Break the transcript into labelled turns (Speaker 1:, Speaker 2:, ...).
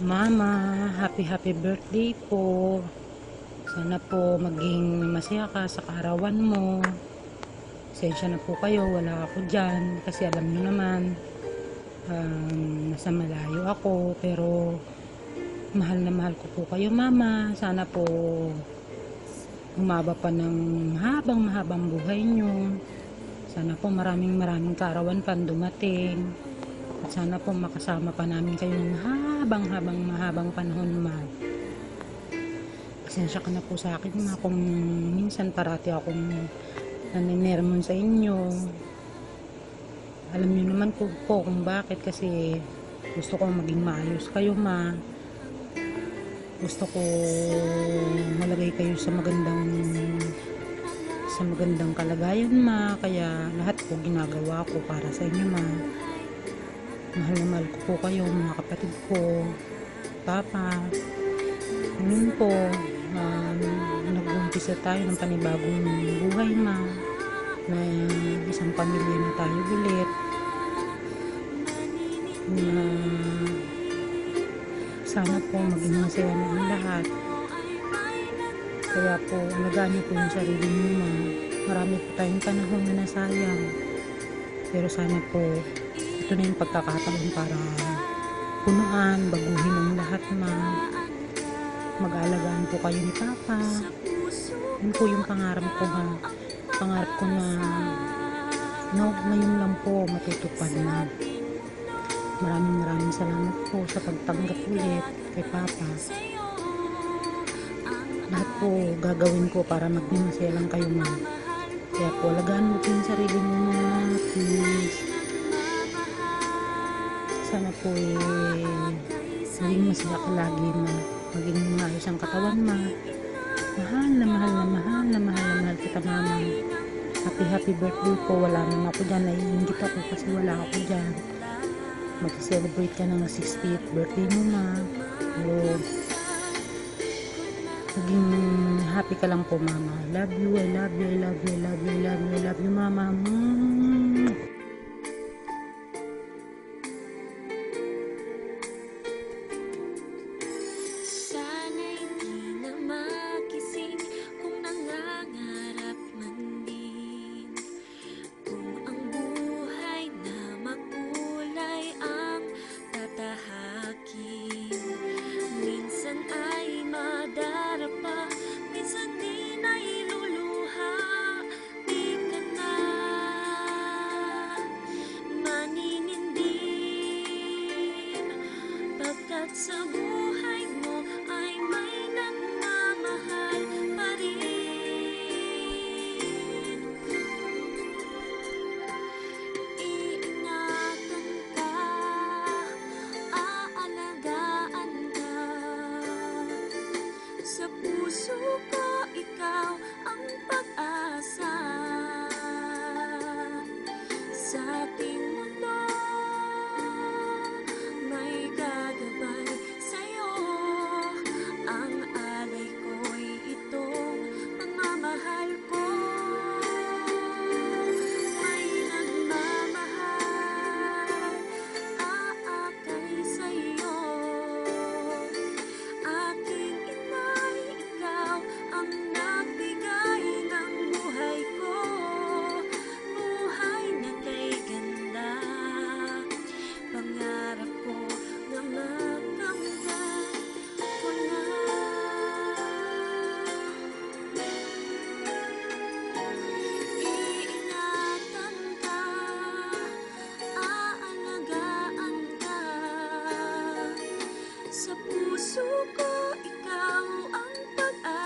Speaker 1: Mama, happy birthday po. Sana po maging masaya ka sa kaarawan mo. Pasensya na po kayo, wala ako dyan. Kasi alam nyo naman, nasa malayo ako. Pero mahal na mahal ko po kayo, Mama. Sana po humaba pa ng mahabang buhay nyo. Sana po maraming kaarawan pa dumating. At sana po makasama pa namin kayo ng mahabang panahon, Ma. Pasensya ka na po sa akin, Ma, kung minsan parati akong naninermon sa inyo. Alam niyo naman po kung bakit, kasi gusto kong maging maayos kayo, Ma. Gusto ko malagay kayo sa magandang kalagayan, Ma. Kaya lahat po ginagawa ko para sa inyo, Ma. Mahal na mahal ko po kayo, mga kapatid ko, Papa. Ngayon po, nag-uumpisa tayo ng panibagong buhay, Ma. Na isang pamilya na tayo ulit. Na sana po maging masaya na ang lahat. Kaya po, alagaan niyo po yung sarili niyo, Ma. Marami po tayong panahon na nasayang. Pero sana po, ito na yung pagkakataon para punuan, baguhin ang lahat, Ma. Mag-aalagaan po kayo ni Papa. Yun po yung pangarap ko, ha. Pangarap ko na ngayon lang po matutupad na. Maraming salamat po sa pagtanggap ulit kay Papa. Lahat po gagawin ko para maging masaya lang kayo, Ma. Kaya po, alagaan mo po yung sarili mo, Ma. Please. Sana po maging masaya ka lagi, Ma. Maging maayos ang katawan, Ma. Mahal na mahal kita, Mama. Happy birthday po. Wala naman ako dyan. Naiingit ako kasi wala ako dyan. Mag-celebrate ka ng 60th birthday mo, Ma. Pero maging happy ka lang po, Mama. I love you, Mama.
Speaker 2: Sana'y di na magising kung nangangarap man din. Kung ang buhay na makulay ang tatahakin. Minsan ay madarapa, minsan din ay luluha. Di ka na maninindim, pagkat sa buhay mo ay may nagmamahal pa rin. Iingatan ka, aalagaan ka. Sa puso ko ikaw ang pag-asa. Sa ating mundo may gagabay sa'yo. Ang alay ko'y itong pagmamahal ko. May nagmamahal, aakay sa'yo. Aking inay, ikaw ang nagbigay ng buhay ko. Buhay na kay ganda. Pangarap ko na makamtan ko na. Iingatan ka, aalagaan ka. Sa puso ko ikaw ang pag-asa.